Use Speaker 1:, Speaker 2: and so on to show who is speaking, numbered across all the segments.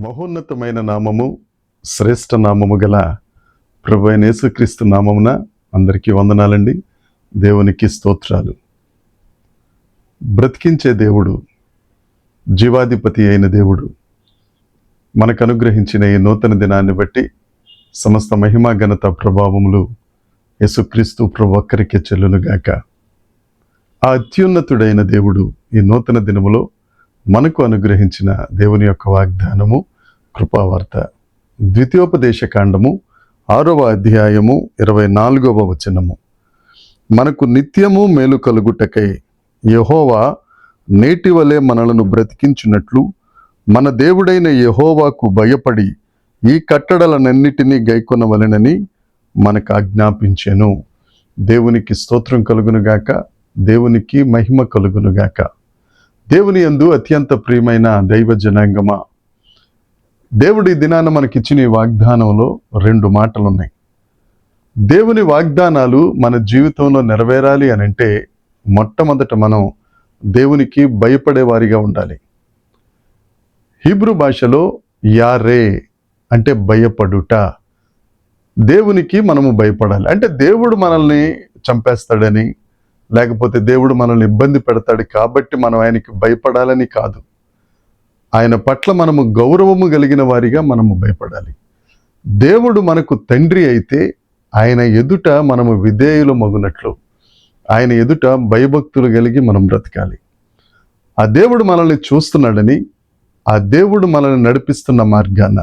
Speaker 1: మహోన్నతమైన నామము, శ్రేష్ఠ నామము గల ప్రభు అయిన యేసుక్రీస్తు నామమున అందరికీ వందనాలండి. దేవునికి స్తోత్రాలు. బ్రతికించే దేవుడు, జీవాధిపతి అయిన దేవుడు మనకు అనుగ్రహించిన ఈ నూతన దినాన్ని బట్టి సమస్త మహిమ ఘనత ప్రభావములు యేసుక్రీస్తు ప్రభు ఒక్కరికే చెల్లునుగాక. ఆ అత్యున్నతుడైన దేవుడు ఈ నూతన దినములో మనకు అనుగ్రహించిన దేవుని యొక్క వాగ్దానము కృపావార్త. ద్వితీయోపదేశ కాండము 6వ అధ్యాయము 24వ వచనము. మనకు నిత్యము మేలు కలుగుటకై యెహోవా నేటి వలె మనలను బ్రతికించినట్లు మన దేవుడైన యెహోవాకు భయపడి ఈ కట్టడలనన్నిటినీ గైకొనవలెనని మనకు ఆజ్ఞాపించెను. దేవునికి స్తోత్రం కలుగునుగాక, దేవునికి మహిమ కలుగునుగాక. దేవుని యందు అత్యంత ప్రియమైన దైవ జనాంగమా, దేవుడి దినాన మనకిచ్చిన ఈ వాగ్దానంలో 2 మాటలు ఉన్నాయి. దేవుని వాగ్దానాలు మన జీవితంలో నెరవేరాలి అని అంటే మొట్టమొదట మనం దేవునికి భయపడే వారిగా ఉండాలి. హీబ్రూ భాషలో యారే అంటే భయపడుట. దేవునికి మనము భయపడాలి. అంటే దేవుడు మనల్ని చంపేస్తాడని, లేకపోతే దేవుడు మనల్ని ఇబ్బంది పెడతాడు కాబట్టి మనం ఆయనకి భయపడాలని కాదు. ఆయన పట్ల మనము గౌరవము కలిగిన వారిగా మనము భయపడాలి. దేవుడు మనకు తండ్రి అయితే ఆయన ఎదుట మనము విధేయులు మగునట్లు, ఆయన ఎదుట భయభక్తులు కలిగి మనం బ్రతకాలి. ఆ దేవుడు మనల్ని చూస్తున్నాడని, ఆ దేవుడు మనల్ని నడిపిస్తున్న మార్గాన,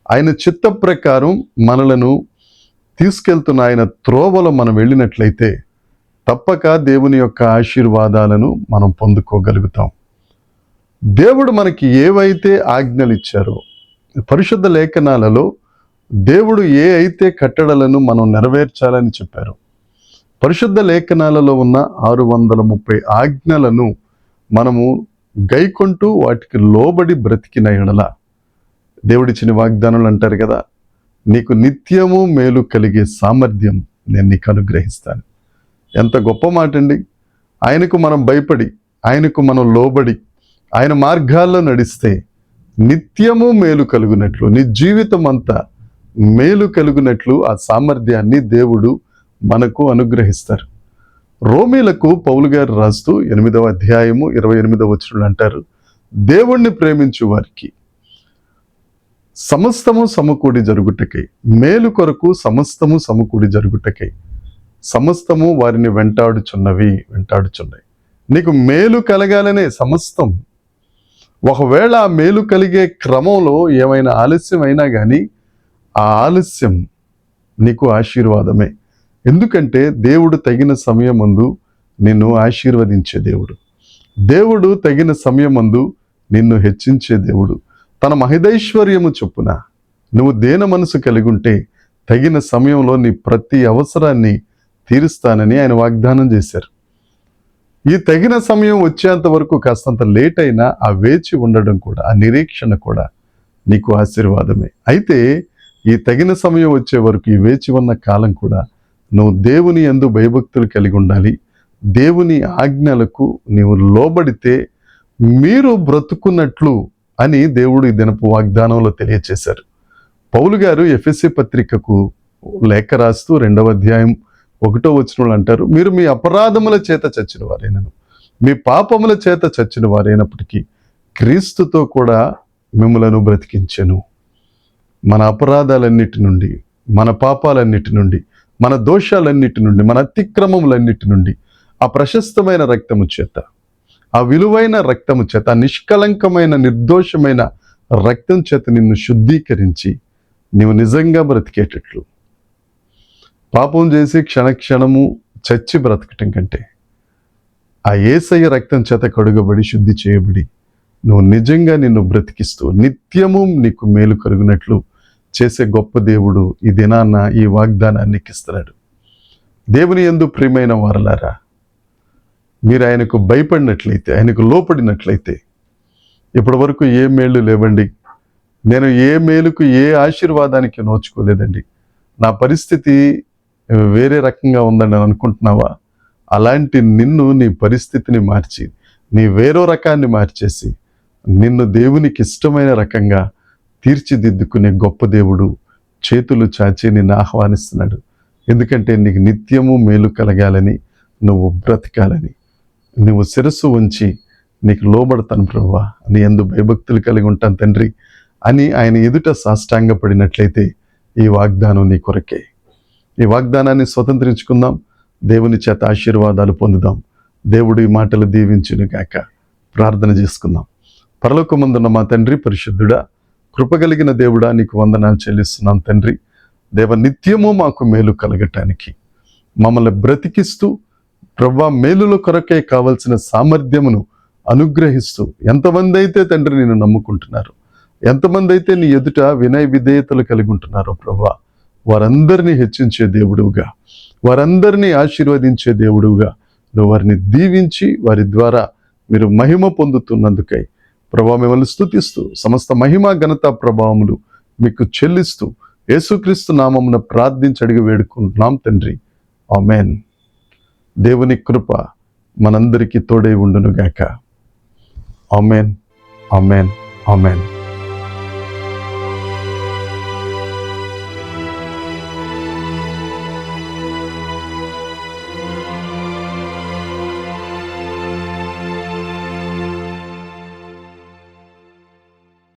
Speaker 1: ఆయన చిత్త ప్రకారం మనలను తీసుకెళ్తున్న ఆయన త్రోవలో మనం వెళ్ళినట్లయితే తప్పక దేవుని యొక్క ఆశీర్వాదాలను మనం పొందుకోగలుగుతాం. దేవుడు మనకి ఏవైతే ఆజ్ఞలు ఇచ్చారో, పరిశుద్ధ లేఖనాలలో దేవుడు ఏ అయితే కట్టడలను మనం నెరవేర్చాలని చెప్పారు, పరిశుద్ధ లేఖనాలలో ఉన్న 630 ఆజ్ఞలను మనము గైకొంటూ వాటికి లోబడి బ్రతికిన ఎడల, దేవుడిచ్చిన వాగ్దానాలు అంటారు కదా, నీకు నిత్యము మేలు కలిగే సామర్థ్యం నేను నీకు అనుగ్రహిస్తాను. ఎంత గొప్ప మాట అండి. ఆయనకు మనం భయపడి, ఆయనకు మనం లోబడి, ఆయన మార్గాల్లో నడిస్తే నిత్యము మేలు కలుగునట్లు, నీ జీవితం అంతా మేలు కలుగునట్లు ఆ సామర్థ్యాన్ని దేవుడు మనకు అనుగ్రహిస్తారు. రోమీలకు పౌలు గారు రాస్తూ 8వ అధ్యాయము 28వ వచనం అంటారు, దేవుణ్ణి ప్రేమించు వారికి సమస్తము సమకూడి జరుగుటకై, మేలు కొరకు సమస్తము సమకూడి జరుగుటకై, సమస్తము వారిని వెంటాడుచున్నాయి. నీకు మేలు కలగాలనే సమస్తం. ఒకవేళ ఆ మేలు కలిగే క్రమంలో ఏమైనా ఆలస్యం అయినా కానీ ఆ ఆలస్యం నీకు ఆశీర్వాదమే. ఎందుకంటే దేవుడు తగిన సమయమందు నిన్ను ఆశీర్వదించే దేవుడు, దేవుడు తగిన సమయమందు నిన్ను హెచ్చించే దేవుడు. తన మహిదైశ్వర్యము చొప్పున నువ్వు దేన మనసు కలిగి ఉంటే తగిన సమయంలో నీ ప్రతి అవసరాన్ని తీరుస్తానని ఆయన వాగ్దానం చేశారు. ఈ తగిన సమయం వచ్చేంత వరకు కాస్తంత లేట్ అయినా ఆ వేచి ఉండడం కూడా, ఆ నిరీక్షణ కూడా నీకు ఆశీర్వాదమే. అయితే ఈ తగిన సమయం వచ్చే వరకు, ఈ వేచి ఉన్న కాలం కూడా నువ్వు దేవుని యందు భయభక్తులు కలిగి ఉండాలి. దేవుని ఆజ్ఞలకు నీవు లోబడితే మీరు బ్రతుకున్నట్లు అని దేవుడు ఈ దినపు వాగ్దానంలో తెలియచేశారు. పౌలు గారు ఎఫెసీ పత్రికకు లేఖ రాస్తూ 2వ అధ్యాయం 1వ వచనంలో అంటారు, మీరు మీ అపరాధముల చేత చచ్చిన వారైనను, మీ పాపముల చేత చచ్చిన వారైనప్పటికీ క్రీస్తుతో కూడా మిమ్మలను బ్రతికించెను. మన అపరాధాలన్నిటి నుండి, మన పాపాలన్నిటి నుండి, మన దోషాలన్నిటి నుండి, మన అతిక్రమములన్నిటి నుండి ఆ ప్రశస్తమైన రక్తము చేత, ఆ విలువైన రక్తము చేత, ఆ నిష్కలంకమైన నిర్దోషమైన రక్తం చేత నిన్ను శుద్ధీకరించి నీవు నిజంగా బ్రతికేటట్లు, పాపం చేసి క్షణక్షణము చచ్చి బ్రతకటం కంటే ఆ యేసయ్య రక్తం చేత కడుగబడి శుద్ధి చేయబడి నువ్వు నిజంగా నిన్ను బ్రతికిస్తూ నిత్యము నీకు మేలు కలుగునట్లు చేసే గొప్ప దేవుడు ఈ దినాన్న ఈ వాగ్దానాన్ని ఇస్తున్నాడు. దేవుని యందు ప్రియమైన వారలారా, మీరు ఆయనకు భయపడినట్లయితే, ఆయనకు లోపడినట్లయితే, ఇప్పటి వరకు ఏ మేలు లేవండి, నేను ఏ మేలుకు ఏ ఆశీర్వాదానికి నోచుకోలేదండి, నా పరిస్థితి వేరే రకంగా ఉందని అనుకుంటున్నావా? అలాంటి నిన్ను, నీ పరిస్థితిని మార్చి, నీ వేరో రకాన్ని మార్చేసి నిన్ను దేవునికి ఇష్టమైన రకంగా తీర్చిదిద్దుకునే గొప్ప దేవుడు చేతులు చాచి నిన్ను ఆహ్వానిస్తున్నాడు. ఎందుకంటే నీకు నిత్యము మేలు కలగాలని, నువ్వు బ్రతకాలని. నువ్వు శిరస్సు ఉంచి నీకు లోబడతాను ప్రభువా, నీ యందు భయభక్తులు కలిగి ఉంటాను తండ్రి అని ఆయన ఎదుట సాష్టాంగపడినట్లయితే ఈ వాగ్దానం నీ కొరకే. ఈ వాగ్దానాన్ని స్వతంత్రించుకుందాం. దేవుని చేత ఆశీర్వాదాలు పొందుదాం. దేవుడు ఈ మాటలు దీవించును గాక. ప్రార్థన చేసుకుందాం. పరలోకమందున్న మా తండ్రి, పరిశుద్ధుడా, కృపగలిగిన దేవుడా, నీకు వందనాలు చెల్లిస్తున్నాం తండ్రి. దేవ, నిత్యము మాకు మేలు కలగటానికి మమ్మల్ని బ్రతికిస్తూ ప్రభువా మేలుల కొరకే కావలసిన సామర్థ్యమును అనుగ్రహిస్తూ, ఎంతమంది అయితే తండ్రి నేను నమ్ముకుంటున్నారు, ఎంతమంది అయితే నీ ఎదుట వినయ విధేయతలు కలిగి ఉంటున్నారో ప్రభువా, వారందరినీ హెచ్చించే దేవుడుగా, వారందరినీ ఆశీర్వదించే దేవుడుగా నువ్వు వారిని దీవించి వారి ద్వారా మీరు మహిమ పొందుతున్నందుకై ప్రభువా మిమ్మల్ని స్తుతిస్తూ సమస్త మహిమ ఘనత ప్రభావములు మీకు చెల్లిస్తూ యేసుక్రీస్తు నామమున ప్రార్థించి అడిగి వేడుకుంటున్నాం తండ్రి. ఆమెన్. దేవుని కృప మనందరికీ తోడై ఉండును గాక. Amen, amen, amen.